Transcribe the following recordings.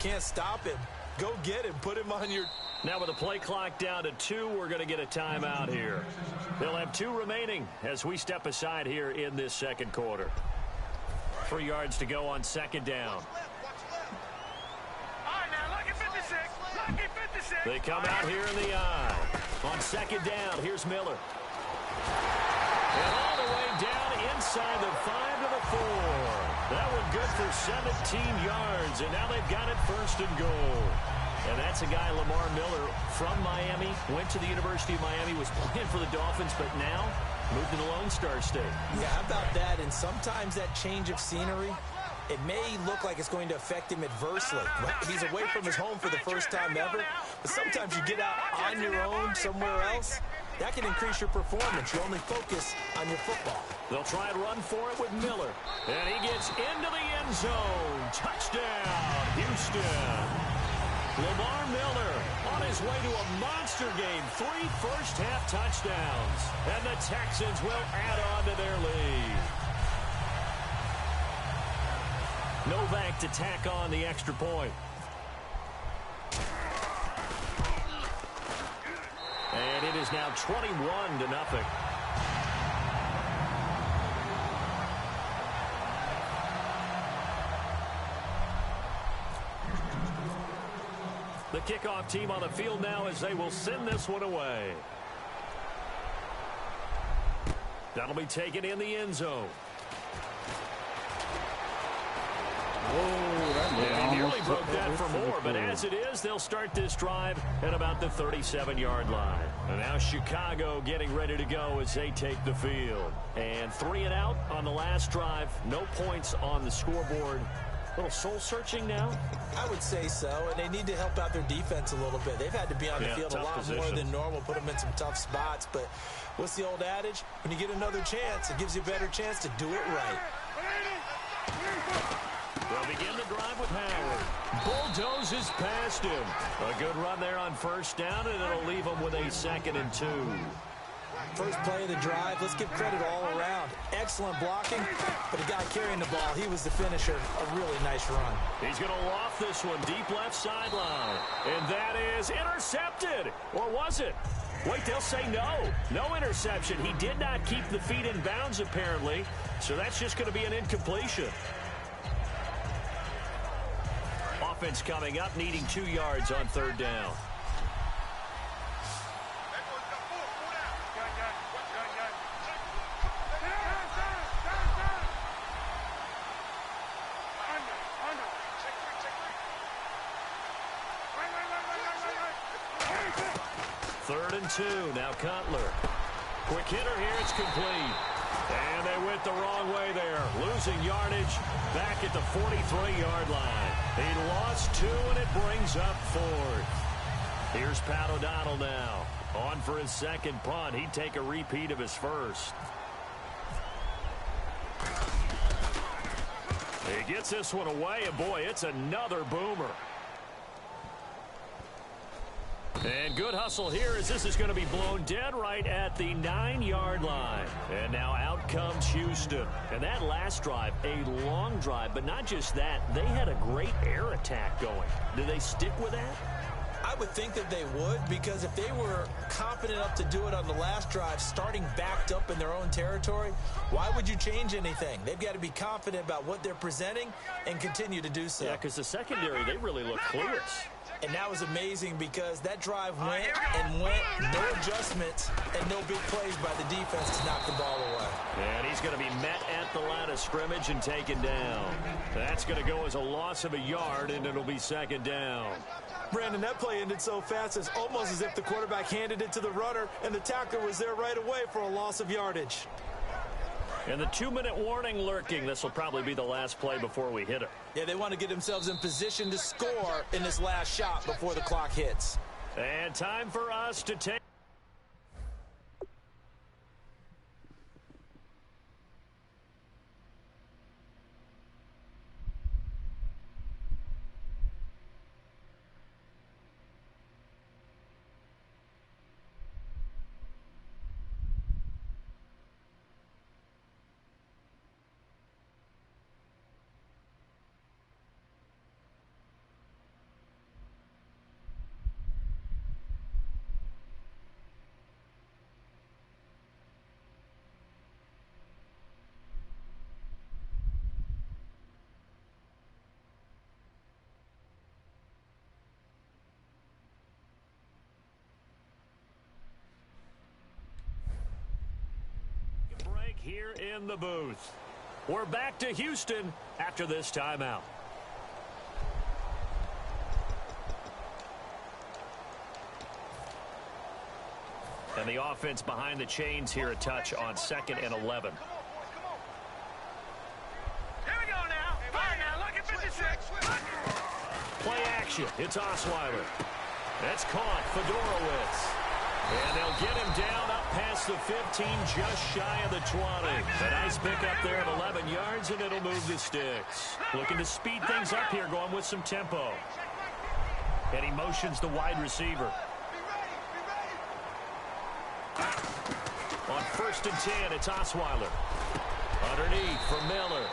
Can't stop him. Go get him. Put him on your... Now with the play clock down to 2, we're going to get a timeout here. They'll have 2 remaining as we step aside here in this second quarter. 3 yards to go on second down. They come out here in the eye. On second down, here's Miller. And all the way down inside the 5 to the 4. That one good for 17 yards, and now they've got it first and goal. And that's a guy, Lamar Miller, from Miami, went to the University of Miami, was playing for the Dolphins, but now moved to the Lone Star State. Yeah, how about that? And sometimes that change of scenery, it may look like it's going to affect him adversely. He's away from his home for the first time ever, but sometimes you get out on your own somewhere else, that can increase your performance. You only focus on your football. They'll try and run for it with Miller. And he gets into the end zone. Touchdown, Houston. Lamar Miller on his way to a monster game. 3 first-half touchdowns. And the Texans will add on to their lead. Novak to tack on the extra point. And it is now 21-0. The kickoff team on the field now as they will send this one away. That'll be taken in the end zone. And he nearly broke that for more, but as it is, they'll start this drive at about the 37-yard line. And now Chicago getting ready to go as they take the field. And 3 and out on the last drive. No points on the scoreboard. A little soul-searching now? I would say so, and they need to help out their defense a little bit. They've had to be on the field a lot more than normal, put them in some tough spots. But what's the old adage? When you get another chance, it gives you a better chance to do it right. They'll begin the drive with Howard. Bulldozes past him. A good run there on first down, and it'll leave him with a 2nd and 2. First play of the drive, let's give credit all around. Excellent blocking, but the guy carrying the ball, he was the finisher. A really nice run. He's going to loft this one deep left sideline. And that is intercepted. Or was it? Wait, they'll say no. No interception. He did not keep the feet in bounds, apparently. So that's just going to be an incompletion. Offense coming up, needing 2 yards on third down. Third and 2. Now Cutler. Quick hitter here. It's complete. And they went the wrong way there. Losing yardage back at the 43-yard line. He lost 2, and it brings up 4th. Here's Pat O'Donnell now. On for his second punt. He'd take a repeat of his first. He gets this one away, and boy, it's another boomer. And good hustle here as this is going to be blown dead right at the 9-yard line. And now out comes Houston. And that last drive, a long drive, but not just that. They had a great air attack going. Do they stick with that? I would think that they would, because if they were confident enough to do it on the last drive, starting backed up in their own territory, why would you change anything? They've got to be confident about what they're presenting and continue to do so. Yeah, because the secondary, they really look clueless. And that was amazing because that drive went and went, no adjustments, and no big plays by the defense to knock the ball away. And he's going to be met at the line of scrimmage and taken down. That's going to go as a loss of a yard, and it'll be 2nd down. Brandon, that play ended so fast, it's almost as if the quarterback handed it to the runner, and the tackler was there right away for a loss of yardage. And the 2-minute warning lurking. This will probably be the last play before we hit it. Yeah, they want to get themselves in position to score in this last shot before the clock hits. And time for us to take. break here in the booth. We're back to Houston after this timeout. And the offense behind the chains here, a touch on 2nd and 11. Here we go now. Fire now. Look at 56. Play action. It's Osweiler. That's caught. Fedorowicz. And they'll get him down up past the 15, just shy of the 20. A nice pickup there of 11 yards, and it'll move the sticks. Looking to speed things up here, going with some tempo. And he motions the wide receiver. On 1st and 10, it's Osweiler. Underneath for Miller.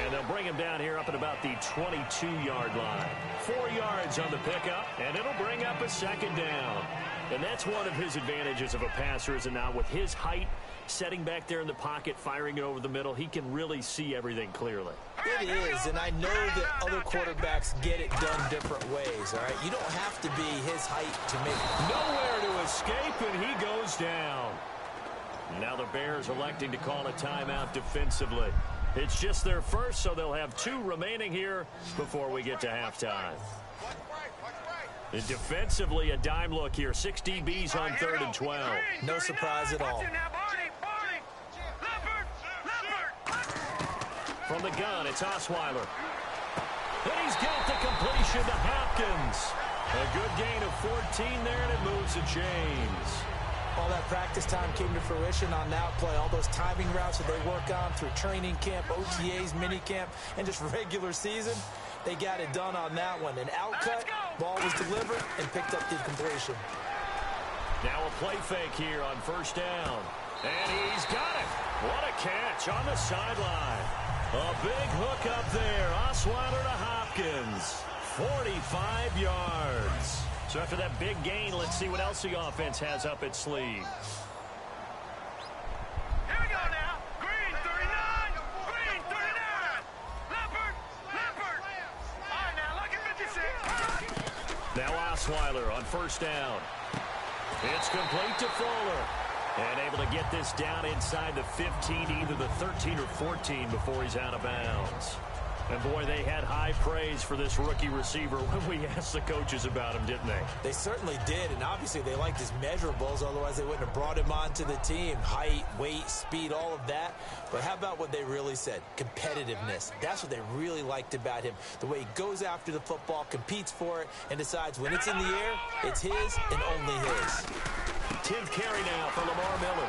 And they'll bring him down here up at about the 22-yard line. 4 yards on the pickup, and it'll bring up a 2nd down. And that's one of his advantages of a passer, is it not? With his height, setting back there in the pocket, firing it over the middle, he can really see everything clearly. It is, and I know that other quarterbacks get it done different ways, all right? You don't have to be his height to make it. Nowhere to escape, and he goes down. Now the Bears electing to call a timeout defensively. It's just their first, so they'll have 2 remaining here before we get to halftime. And defensively, a dime look here. 6 DBs on 3rd and 12. No surprise at all. From the gun, it's Osweiler. And he's got the completion to Hopkins. A good gain of 14 there, and it moves the chains. All that practice time came to fruition on that play. All those timing routes that they work on through training camp, OTAs, minicamp, and just regular season, they got it done on that one. An outcut, ball was delivered, and picked up the completion. Now a play fake here on 1st down. And he's got it. What a catch on the sideline. A big hook up there. Osweiler to Hopkins. 45 yards. So after that big gain, let's see what else the offense has up its sleeve. Here we go now. Green 39. Green 39. Leopard. Leopard. All right, now look at 56. Now Osweiler on 1st down. It's complete to Fuller. And able to get this down inside the 15, either the 13 or 14 before he's out of bounds. And, boy, they had high praise for this rookie receiver when we asked the coaches about him, didn't they? They certainly did, and obviously they liked his measurables. Otherwise, they wouldn't have brought him onto the team. Height, weight, speed, all of that. But how about what they really said? Competitiveness. That's what they really liked about him. The way he goes after the football, competes for it, and decides when it's in the air, it's his and only his. 10th carry now for Lamar Miller.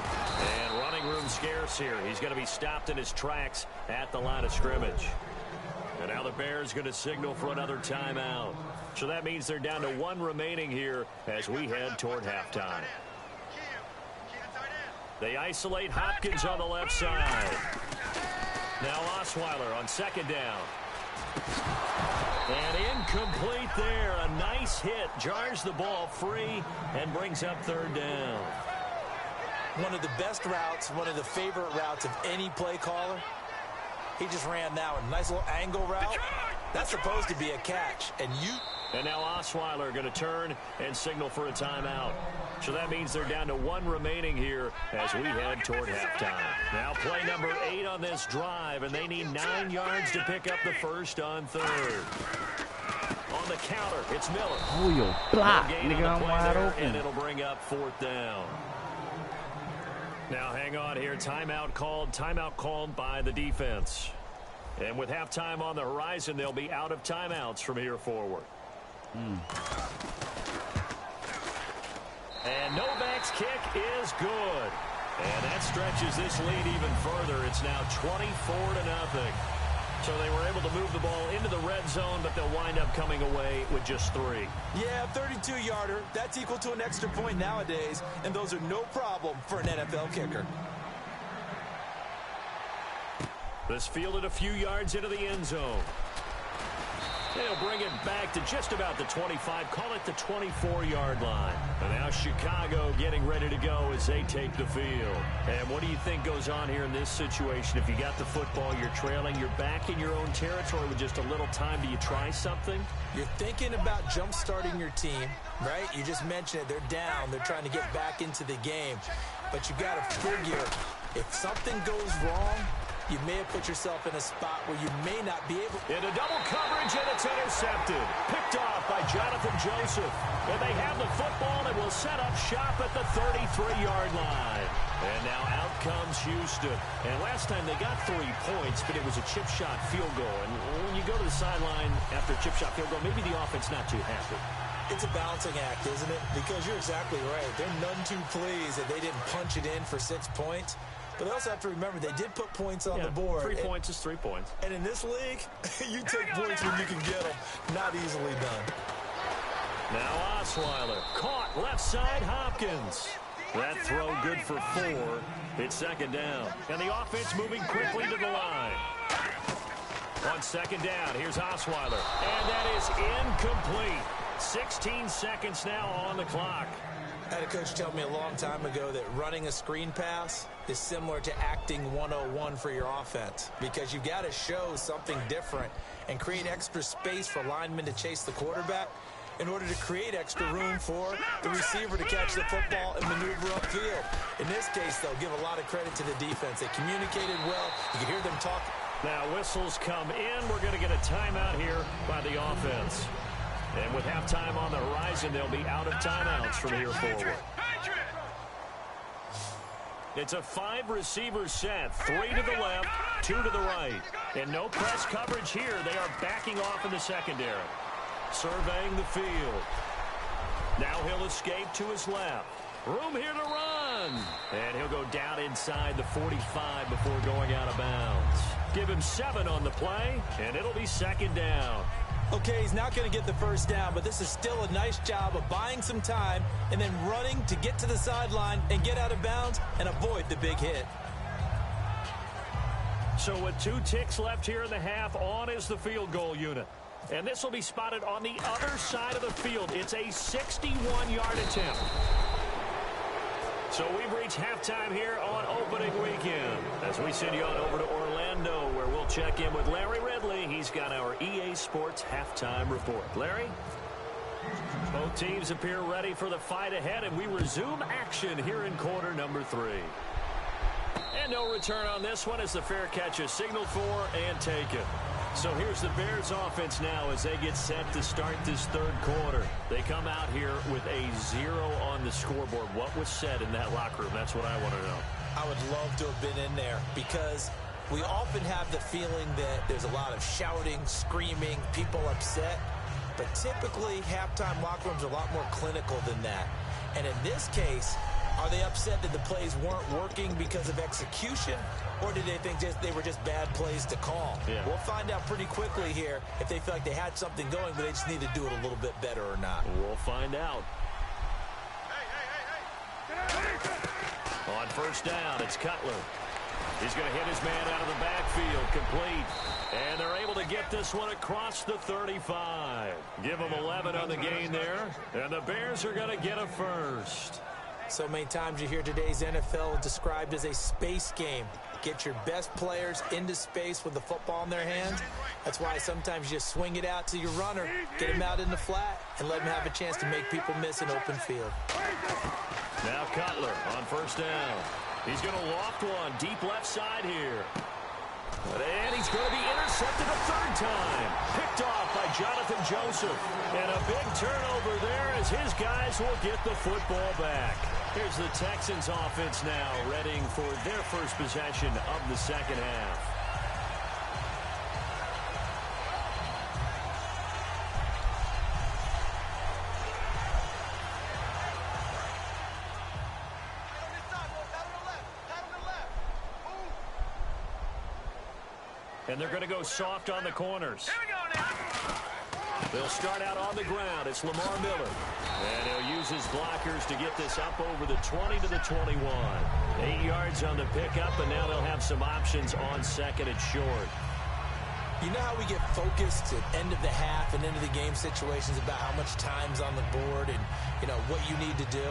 And running room scarce here. He's going to be stopped in his tracks at the line of scrimmage. And now the Bears going to signal for another timeout. So that means they're down to 1 remaining here as we head toward halftime. They isolate Hopkins on the left side. Now Osweiler on 2nd down. And incomplete there. A nice hit. Jars the ball free and brings up 3rd down. One of the best routes, one of the favorite routes of any play caller. He just ran that one. Nice little angle route. That's supposed to be a catch. And now Osweiler going to turn and signal for a timeout. So that means they're down to 1 remaining here as we head toward halftime. Now play number 8 on this drive, and they need 9 yards to pick up the first on 3rd. On the counter, it's Miller. Oh, you'll block. Nigga, I'm wide open. And it'll bring up 4th down. Now hang on here. Timeout called by the defense. And with halftime on the horizon, they'll be out of timeouts from here forward. And Novak's kick is good. And that stretches this lead even further. It's now 24-0. So they were able to move the ball into the red zone, but they'll wind up coming away with just 3. Yeah, 32-yarder. That's equal to an extra point nowadays, and those are no problem for an NFL kicker. This fielded a few yards into the end zone. They'll bring it back to just about the 25, call it the 24-yard line. And now Chicago getting ready to go as they take the field. And what do you think goes on here in this situation? If you got the football, you're trailing, you're back in your own territory with just a little time. Do you try something? You're thinking about jump-starting your team, right? You just mentioned it. They're down. They're trying to get back into the game. But you got to figure If something goes wrong, you may have put yourself in a spot where you may not be able. In a double coverage, and it's intercepted. Picked off by Jonathan Joseph. And they have the football and will set up shop at the 33-yard line. And now out comes Houston. And last time they got 3 points, but it was a chip shot field goal. And when you go to the sideline after a chip shot field goal, maybe the offense not too happy. It's a balancing act, isn't it? Because you're exactly right. They're none too pleased that they didn't punch it in for 6 points. But they also have to remember they did put points on the board. 3 points is 3 points. And in this league, you take points when you can get them. Not easily done. Now Osweiler. Caught left side Hopkins. That throw good for 4. It's second down. And the offense moving quickly to the line. On second down, here's Osweiler. And that is incomplete. 16 seconds now on the clock. I had a coach tell me a long time ago that running a screen pass is similar to acting 101 for your offense, because you've got to show something different and create extra space for linemen to chase the quarterback in order to create extra room for the receiver to catch the football and maneuver upfield. In this case, they'll give a lot of credit to the defense. They communicated well. You can hear them talk. Now whistles come in. We're going to get a timeout here by the offense. And with halftime on the horizon, they'll be out of timeouts from here forward. It's a 5-receiver set. 3 to the left, 2 to the right. And no press coverage here. They are backing off in the secondary. Surveying the field. Now he'll escape to his left. Room here to run. And he'll go down inside the 45 before going out of bounds. Give him 7 on the play, and it'll be second down. Okay, he's not going to get the first down, but this is still a nice job of buying some time and then running to get to the sideline and get out of bounds and avoid the big hit. So with 2 ticks left here in the half, on is the field goal unit. And this will be spotted on the other side of the field. It's a 61-yard attempt. So we've reached halftime here on opening weekend as we send you on over to Orlando, where we'll check in with Larry Ridley. He's got our EA Sports halftime report. Larry? Both teams appear ready for the fight ahead, and we resume action here in quarter number 3. And no return on this one as the fair catch is signaled for and taken. So here's the Bears offense now as they get set to start this third quarter. They come out here with a 0 on the scoreboard. What was said in that locker room? That's what I want to know. I would love to have been in there because we often have the feeling that there's a lot of shouting, screaming, people upset. But typically, halftime locker rooms are a lot more clinical than that. And in this case, are they upset that the plays weren't working because of execution? Or did they think they were just bad plays to call? Yeah. We'll find out pretty quickly here if they feel like they had something going, but they just need to do it a little bit better or not. We'll find out. On first down, it's Cutler. He's going to hit his man out of the backfield, complete. And they're able to get this one across the 35. Give them 11 on the gain there. And the Bears are going to get a first. So many times you hear today's NFL described as a space game. Get your best players into space with the football in their hands. That's why sometimes you just swing it out to your runner, get him out in the flat, and let him have a chance to make people miss an open field. Now Cutler on first down. He's going to loft one deep left side here. And he's going to be intercepted a third time. Picked off by Jonathan Joseph. And a big turnover there as his guys will get the football back. Here's the Texans offense now, readying for their first possession of the second half. And they're going to go soft on the corners. Here we go now. They'll start out on the ground. It's Lamar Miller. And he'll use his blockers to get this up over the 20 to the 21. 8 yards on the pickup, and now they'll have some options on second and short. You know how we get focused at end of the half and end of the game situations about how much time's on the board and, you know, what you need to do?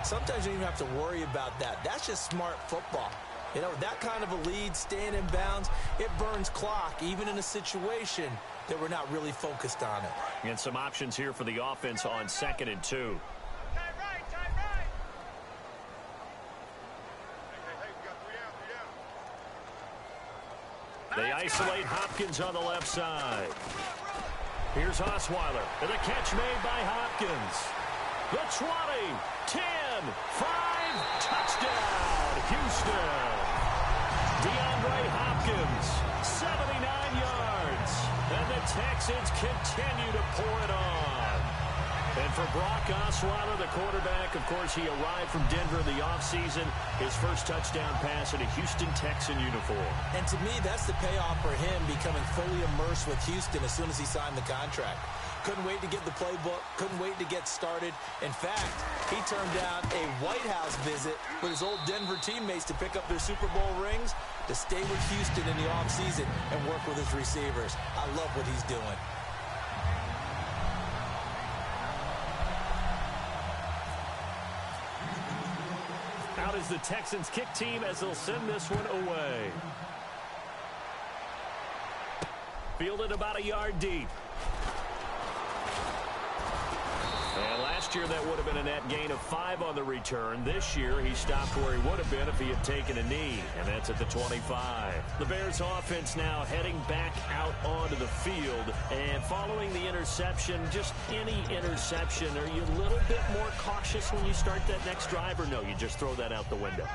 Sometimes you don't even have to worry about that. That's just smart football. You know, that kind of a lead, staying in bounds, it burns clock, even in a situation that we're not really focused on it. And some options here for the offense on second and 2. Tight right, tight right. Hey, we got 3 out. They isolate Hopkins on the left side. Here's Osweiler. And the catch made by Hopkins. The 20, 10, 5, touchdown, Houston. DeAndre Hopkins, 79 yards. And the Texans continue to pour it on. And for Brock Osweiler, the quarterback, of course, he arrived from Denver in the offseason. His first touchdown pass in a Houston Texan uniform. And to me, that's the payoff for him becoming fully immersed with Houston as soon as he signed the contract. Couldn't wait to get the playbook, couldn't wait to get started. In fact, he turned down a White House visit with his old Denver teammates to pick up their Super Bowl rings to stay with Houston in the offseason and work with his receivers. I love what he's doing. Out is the Texans kick team as they'll send this one away. Fielded about a yard deep. And last year that would have been a net gain of 5 on the return. This year he stopped where he would have been if he had taken a knee, and that's at the 25. The Bears offense now heading back out onto the field. And following the interception, just any interception, are you a little bit more cautious when you start that next drive, or no, you just throw that out the window?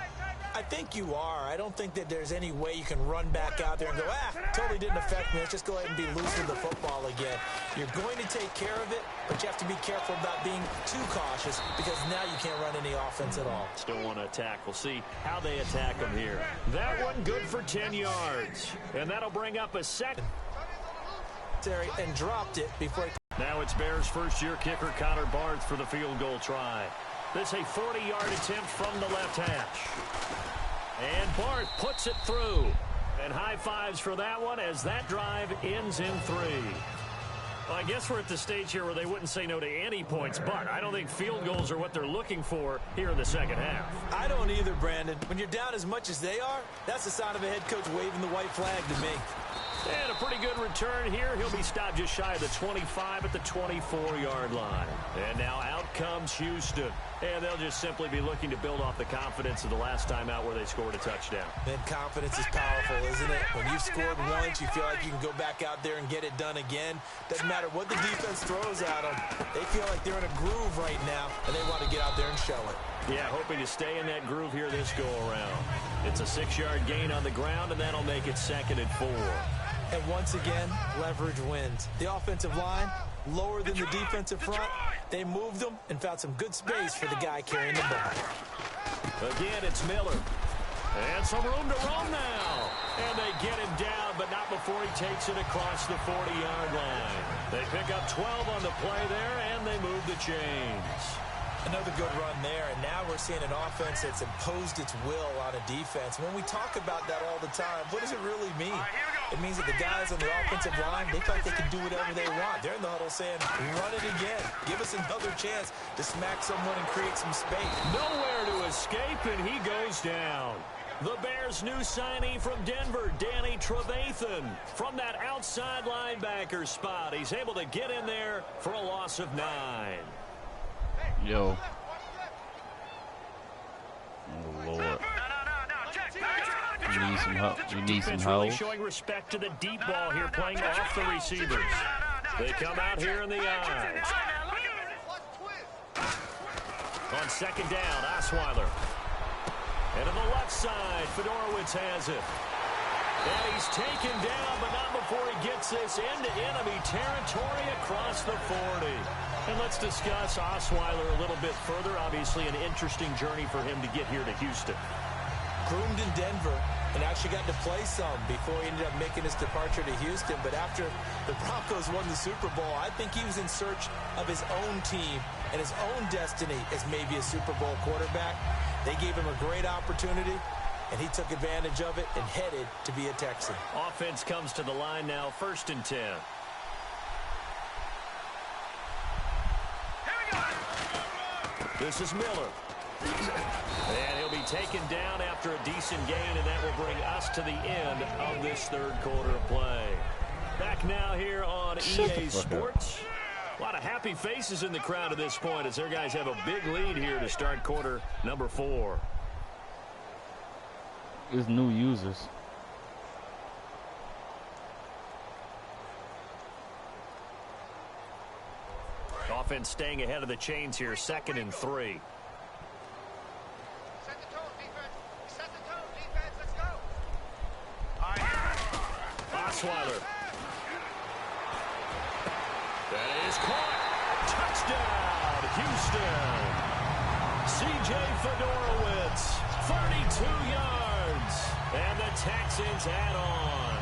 I think you are. I don't think that there's any way you can run back out there and go, totally didn't affect me. Let's just go ahead and be loose with the football again. You're going to take care of it, but you have to be careful about being too cautious because now you can't run any offense at all. Still want to attack. We'll see how they attack them here. That one good for 10 yards. And that'll bring up a second. And dropped it before. Now it's Bears' first-year kicker Connor Barth for the field goal try. This a 40-yard attempt from the left hash. And Barth puts it through. And high fives for that one as that drive ends in 3. Well, I guess we're at the stage here where they wouldn't say no to any points, but I don't think field goals are what they're looking for here in the second half. I don't either, Brandon. When you're down as much as they are, that's the sign of a head coach waving the white flag to me. And a pretty good return here. He'll be stopped just shy of the 25 at the 24-yard line. And now out comes Houston. And they'll just simply be looking to build off the confidence of the last time out where they scored a touchdown. And confidence is powerful, isn't it? When you've scored once, you feel like you can go back out there and get it done again. Doesn't matter what the defense throws at them. They feel like they're in a groove right now, and they want to get out there and show it. Yeah, hoping to stay in that groove here this go-around. It's a 6-yard gain on the ground, and that'll make it 2nd and 4. And once again, leverage wins. The offensive line, lower than the defensive front. They moved them and found some good space for the guy carrying the ball. Again, it's Miller. And some room to roam now. And they get him down, but not before he takes it across the 40-yard line. They pick up 12 on the play there, and they move the chains. Another good run there, and now we're seeing an offense that's imposed its will on a defense. When we talk about that all the time, what does it really mean? It means that the guys on the offensive line, they feel like they can do whatever they want. They're in the huddle saying, run it again. Give us another chance to smack someone and create some space. Nowhere to escape, and he goes down. The Bears' new signee from Denver, Danny Trevathan. From that outside linebacker spot, he's able to get in there for a loss of 9. Yo. Oh, Lord. You need some help. You need some help. Really showing respect to the deep ball here, playing off the receivers. They come out here in the eye. On 2nd down, Osweiler. And on the left side, Fedorowicz has it. And he's taken down, but not before he gets this into enemy territory across the 40. And let's discuss Osweiler a little bit further. Obviously, an interesting journey for him to get here to Houston. Groomed in Denver and actually got to play some before he ended up making his departure to Houston. But after the Broncos won the Super Bowl, I think he was in search of his own team and his own destiny as maybe a Super Bowl quarterback. They gave him a great opportunity, and he took advantage of it and headed to be a Texan. Offense comes to the line now, 1st and 10. This is Miller. And he'll be taken down after a decent gain, and that will bring us to the end of this 3rd quarter of play. Back now here on EA Sports. A lot of happy faces in the crowd at this point as their guys have a big lead here to start quarter number 4. It's new users. Offense staying ahead of the chains here, 2nd and 3. Set the tone, defense. Set the tone, defense. Let's go. Osweiler. That is caught. Touchdown, Houston. C.J. Fedorowicz, 32 yards. And the Texans add on.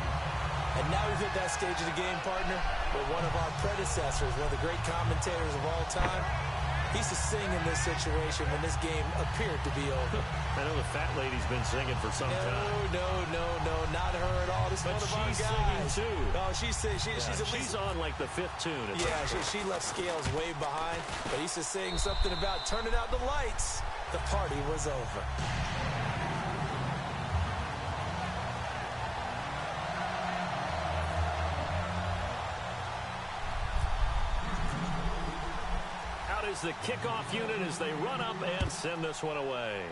And now we've hit that stage of the game, partner, where one of our predecessors, one of the great commentators of all time, he used to sing in this situation when this game appeared to be over. I know the fat lady's been singing for some time. No, not her at all. This is one of our she's guys. singing, too. Oh, she's at least on like the 5th tune. Yeah, she left Scales way behind, but he used to sing something about turning out the lights. The party was over. Out is the kickoff unit as they run up and send this one away.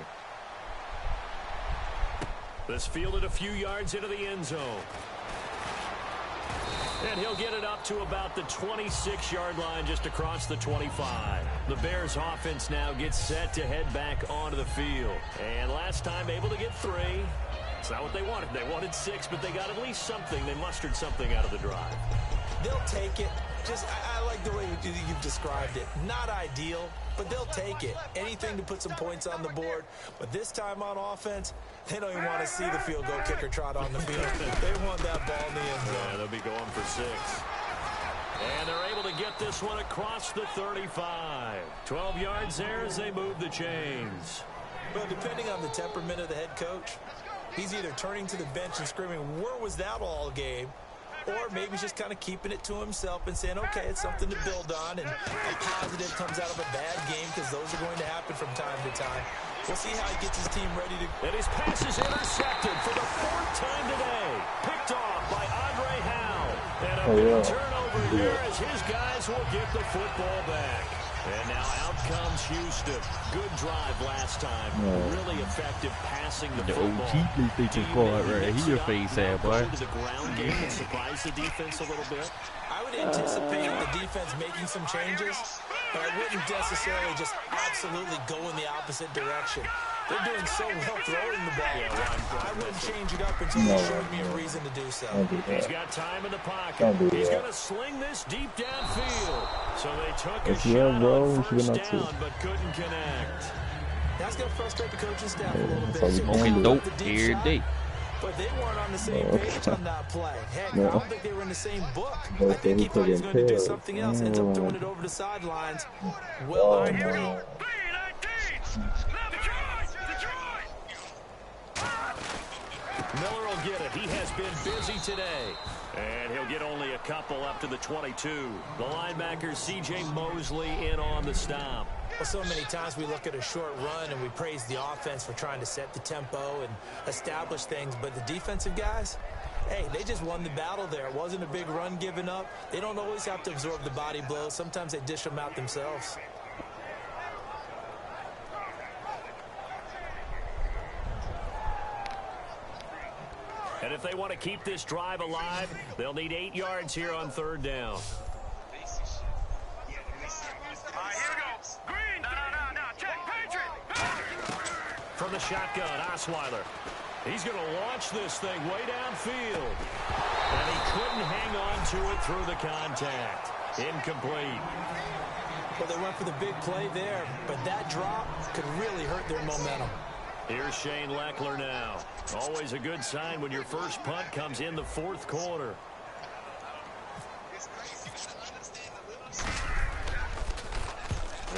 This fielded a few yards into the end zone. And he'll get it up to about the 26-yard line, just across the 25. The Bears offense now gets set to head back onto the field. And last time able to get 3. It's not what they wanted. They wanted 6, but they got at least something. They mustered something out of the drive. They'll take it. I like the way you've described it. Not ideal, but they'll take it. Anything to put some points on the board. But this time on offense, they don't even want to see the field goal kicker trot on the field. They want that ball in the end zone. Yeah, they'll be going for 6. And they're able to get this one across the 35. 12 yards there as they move the chains. Well, depending on the temperament of the head coach, he's either turning to the bench and screaming, "Where was that all game?" Or maybe he's just kind of keeping it to himself and saying, okay, it's something to build on, and a positive comes out of a bad game, because those are going to happen from time to time. We'll see how he gets his team ready to... And his pass is intercepted for the 4th time today. Picked off by Andre Howe. And a big turnover here as his guys will get the football back. And now out comes Houston. Good drive last time. Really effective passing the football. Your face out, boy. To the ground game and surprise the defense a little bit. I would anticipate the defense making some changes, but I wouldn't necessarily just absolutely go in the opposite direction. They're doing so well throwing the ball. I wouldn't change it up until they showed me a reason to do so. He's got time in the pocket. He's going to sling this deep downfield. So they took a shot on first down, but couldn't connect. That's going to frustrate the coaching staff a little bit. Smoking dope every day. But they weren't on the same page on that play. Heck, I don't think they were in the same book. I think he thought he was going to do something else. Ends up throwing it over the sidelines. Well, Miller will get it. He has been busy today. And he'll get only a couple up to the 22. The linebacker, C.J. Mosley, in on the stop. Well, so many times we look at a short run and we praise the offense for trying to set the tempo and establish things. But the defensive guys, hey, they just won the battle there. It wasn't a big run given up. They don't always have to absorb the body blows. Sometimes they dish them out themselves. And if they want to keep this drive alive, they'll need 8 yards here on 3rd down. From the shotgun, Osweiler. He's going to launch this thing way downfield. And he couldn't hang on to it through the contact. Incomplete. Well, they went for the big play there, but that drop could really hurt their momentum. Here's Shane Leckler now. Always a good sign when your first punt comes in the 4th quarter.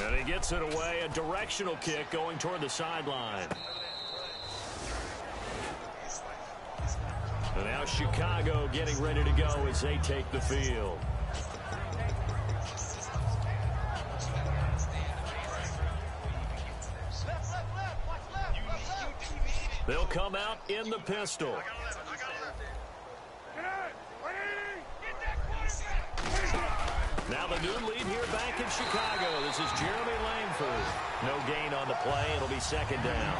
And he gets it away. A directional kick going toward the sideline. And now Chicago getting ready to go as they take the field. They'll come out in the pistol. Now the new lead here back in Chicago. This is Jeremy Langford. No gain on the play. It'll be 2nd down.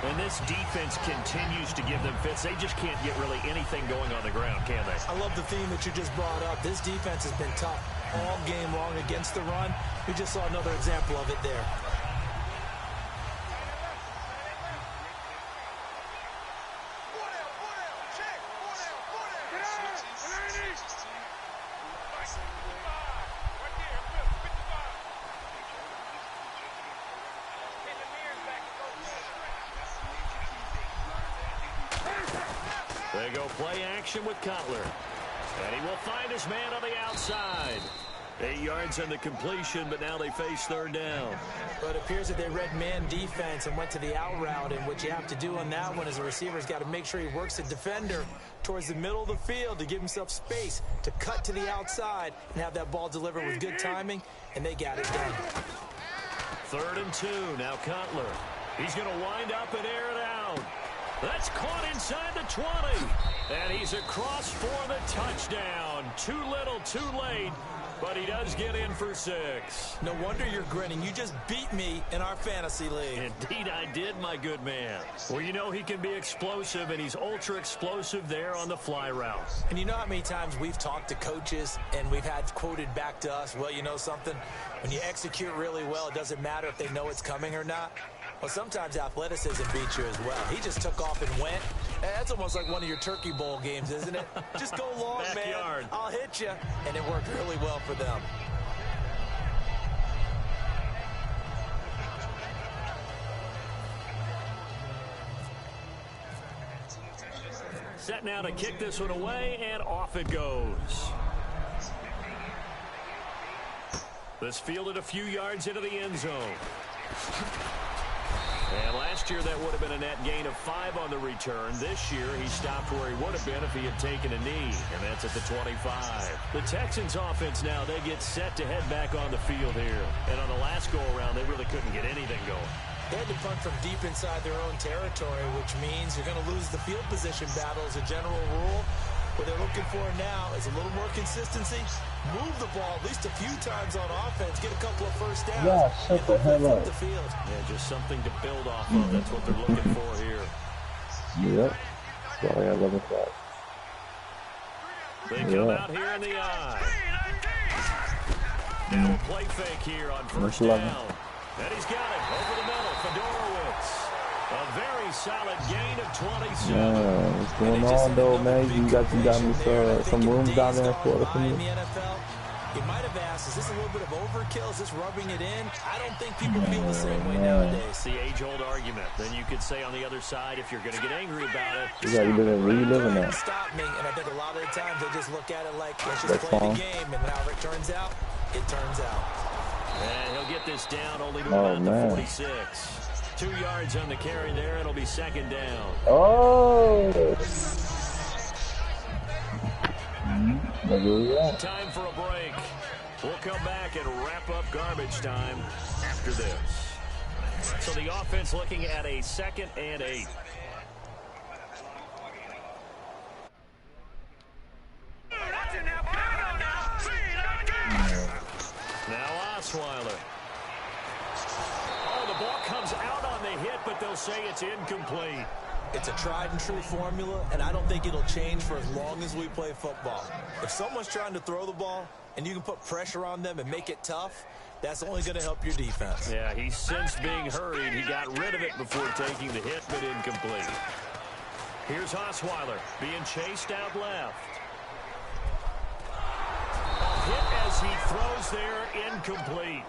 And this defense continues to give them fits. They just can't get really anything going on the ground, can they? I love the theme that you just brought up. This defense has been tough all game long against the run. We just saw another example of it there. They go play action with Cutler. And he will find his man on the outside. 8 yards on the completion, but now they face third down. But it appears that they read man defense and went to the out route. And what you have to do on that one is a receiver's got to make sure he works the defender towards the middle of the field to give himself space to cut to the outside and have that ball delivered with good timing, and they got it done. 3rd and 2. Now Cutler. He's going to wind up and air it out. That's caught inside the 20. And he's across for the touchdown. Too little, too late. But he does get in for 6. No wonder you're grinning. You just beat me in our fantasy league. Indeed I did, my good man. Well, you know he can be explosive, and he's ultra explosive there on the fly route. And you know how many times we've talked to coaches and we've had quoted back to us, well, you know something? When you execute really well, it doesn't matter if they know it's coming or not. Well, sometimes athleticism beats you as well. He just took off and went. That's almost like one of your Turkey Bowl games, isn't it? Just go long, Backyard. man. I'll hit you. And it worked really well for them. Set now to kick this one away, and off it goes. This fielded a few yards into the end zone. And last year, that would have been a net gain of 5 on the return. This year, he stopped where he would have been if he had taken a knee, and that's at the 25. The Texans offense now, they get set to head back on the field here. And on the last go-around, they really couldn't get anything going. They had to punt from deep inside their own territory, which means you're going to lose the field position battle as a general rule. What they're looking for now is a little more consistency. Move the ball at least a few times on offense. Get a couple of first downs. Yeah, shut the hell up. The field. Yeah, just something to build off of. That's what they're looking for here. Yep. That's why I got 11 flags. They come out here in the eye. Now a play fake here on first down. And he's got it over the middle. Fedorowicz. A very solid gain of 27. Man, what's going on, though, man? You got me some rooms down there for me. You might have asked, is this a little bit of overkill? Is this rubbing it in? I don't think people feel the same way nowadays. The age-old argument. Then you could say on the other side, if you're going to get angry about it, you got to reliving that. Stop me, and I think a lot of the times they just look at it like, let's just play the game, and however it turns out, it turns out. And he'll get this down only to about the 46. 2 yards on the carry there. It'll be 2nd down. Oh! Time for a break. We'll come back and wrap up garbage time after this. So the offense looking at a 2nd and 8. Now Osweiler. Oh, the ball comes out on the hit, but they'll say it's incomplete. It's a tried and true formula, and I don't think it'll change for as long as we play football. If someone's trying to throw the ball and you can put pressure on them and make it tough, that's only going to help your defense. Yeah, he sensed being hurried. He got rid of it before taking the hit, but incomplete. Here's Osweiler being chased out left. A hit as he throws there, incomplete.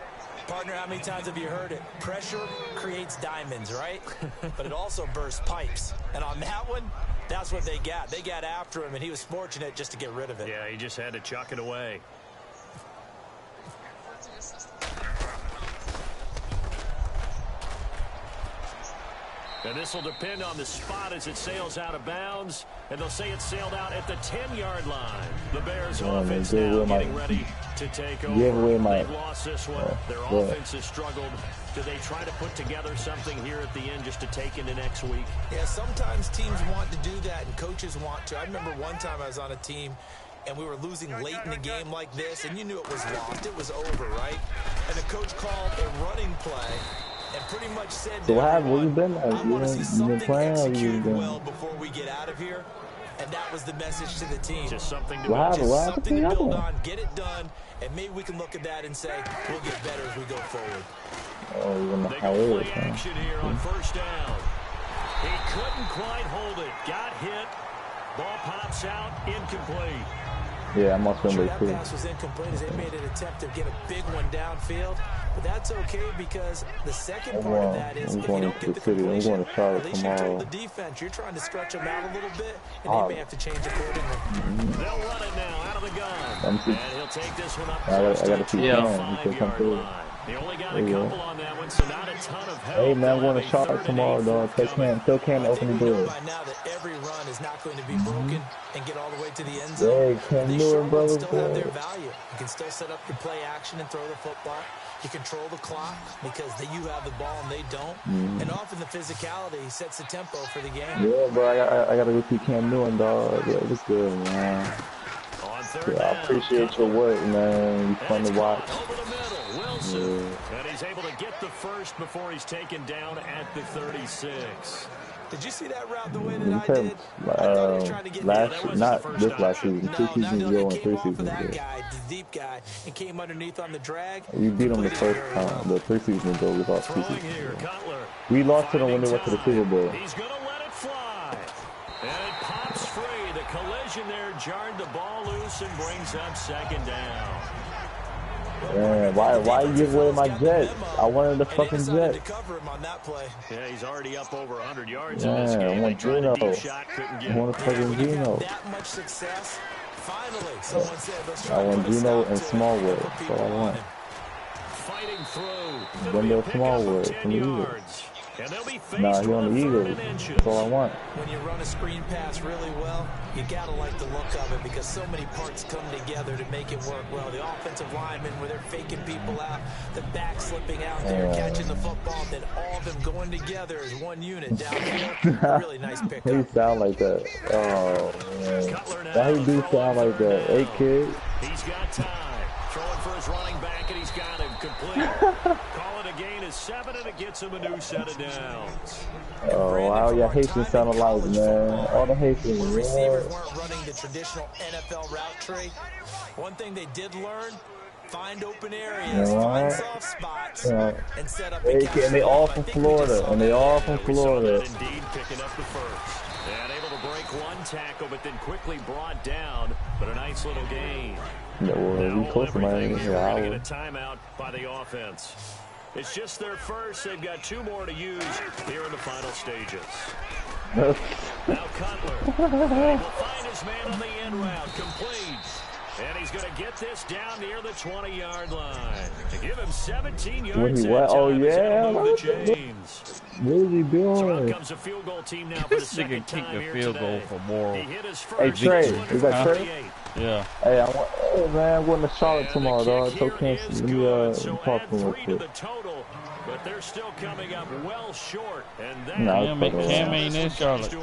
Partner, how many times have you heard it? Pressure creates diamonds, right? But it also bursts pipes. And on that one, that's what they got. They got after him, and he was fortunate just to get rid of it. Yeah, he just had to chuck it away. And this will depend on the spot as it sails out of bounds. And they'll say it sailed out at the 10-yard line. The Bears offense now getting ready to take over. They've lost this one. Their offense has struggled. Do they try to put together something here at the end just to take into next week? Yeah, sometimes teams want to do that and coaches want to. I remember one time I was on a team and we were losing late in the game like this, and you knew it was lost. It was over, right? And the coach called a running play and pretty much said So to what happened? Where you everyone, been at? I want to see You been something playing or you executed been? well before we get out of here. And that was the message to the team. Just something to What happened? Just What happened? something to What build happened? on, get it done, and maybe we can look at that and say, we'll get better as we go forward. Oh, you're in the They go play hiatus, man. action here on first down. He couldn't quite hold it. Got hit. Ball pops out. Incomplete. Yeah, I must Sure, remember that too. pass was incomplete as they made an attempt to get a big one downfield. But that's okay because the second part of that is I'm if you going don't to get the the city. I'm completion, going to Charlotte at least you told tomorrow. the defense you're trying to stretch them out a little bit, and Oh. they may have to change accordingly. They'll run it now out of the gun. I'm And he'll take this one up I close gotta to see the Cam. He said come 25-yard through. line. They only got There a you go. couple on that one, so not a ton of help. Hey man, I'm They'll going to have a Charlotte 3rd and tomorrow, 8 dog. forthcoming. Tell Cam to I open think the we know door. by now that every run is not going to be broken and get all the way to the end zone. Hey, But Cam these Newton, short ones brother, still have their boy. value. You can still set up your play action and throw the football. You control the clock because you have the ball and they don't. And often the physicality sets the tempo for the game. Yeah, bro, I gotta go see Cam Newton, dog. Yeah, it was good, man. On 3rd Yeah, I down, appreciate your work, man. It's fun and to it's watch. caught over the middle. Wilson. And he's able to get the first before he's taken down at the 36. Did you see that route the way that I Because did? I thought he was trying to get last, that wasn't the not first this last option. season, two No, seasons no, ago he and came 3 off of seasons that ago. guy, the deep guy, and came underneath on the drag. We beat them the Completed first very time, well. the 3 seasons ago. We lost 2 Throwing seasons here, ago. Cutler. We lost to them when they went to the Finding Super Bowl. time. He's going to let it fly. And it pops free. The collision there jarred the ball loose and brings up 2nd down. Man, why you give away my Jets? I wanted the fucking Jets. To cover him on that play. Yeah, he's already up over 100 yards Yeah, in this I game. They want tried a Geno. deep shot, couldn't get I want it. a fucking When you Geno. have that much success, finally, someone said, let's try I to want put a Geno stop and to it Smallwood. put That's people all I on want. him. Fighting through. It'll Then be a they'll pickup Smallwood of 10 from the Eagles. yards. And they'll be faced Nah, he with on a the 3rd Eagles. and inches. That's all I want. When you run a screen pass really well, you gotta like the look of it because so many parts come together to make it work well. The offensive linemen, where they're faking people out, the back slipping out there, catching the football, then all of them going together as one unit downfield. A really nice He pickup. sound like that. Oh man, Cutler now why he do throwing sound like 3rd that? Hey down. kid. He's got time. Throwing for his running back, and he's got him complete. Call it a gain of 7, and it gets him a new set of downs. Oh, Brandon, wow, from yeah, our Haitians time sound in alike, college man. football, All the Haitians, where receivers yeah. weren't running the traditional NFL route tree, one thing they did learn, find open areas, Yeah. find soft spots, Yeah. and set up Hey, and kid, catch and they the all ball. from I think we just Florida, saw and they that. all from We saw Florida. that indeed, picking up the first. And able to break one tackle, but then quickly brought down. But a nice little gain. Yeah, well, Now we close to everything Miami. here, Yeah, we're I going to would. get a timeout by the offense. It's just their first. They've got 2 more to use here in the final stages. Now Cutler. And he will find his man on the end route. Complete. And he's going to get this down near the 20-yard line. To give him 17 yards that what? Oh, time as yeah? that'll move the chains. What is he So out doing? comes a field goal team now for the This nigga second kicked time the here field goal today. for moral. He hit his Hey, first. Trey, This one is that from Trey? 38. Yeah. Hey, hey, man, I'm going to Charlotte And tomorrow, the dog. kick So here can't is let me good. So talk add to him real 3 to quick. the total, but they're still coming up well short. And that No, Cam ain't, it's Cam okay. ain't in Charlotte. He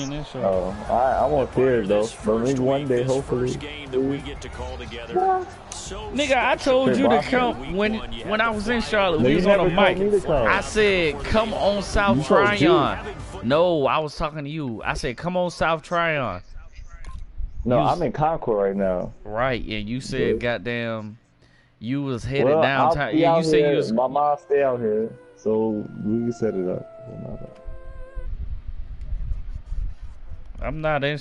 ain't in Charlotte. Oh, I want Fears though, but maybe one day, hopefully. First game that we get to call together. So Nigga, I told you to come when I was in Charlotte. No, We you was on never a told mic. me to come. I said, come on South You told Tryon. No, I was talking to you. I said, come on South Tryon. No, You was- I'm in Concord right now. Right, and you said, goddamn, you was headed Well, downtown. I'll be Yeah, you out said here. you was. My mom stay out here, so we can set it up. I'm not in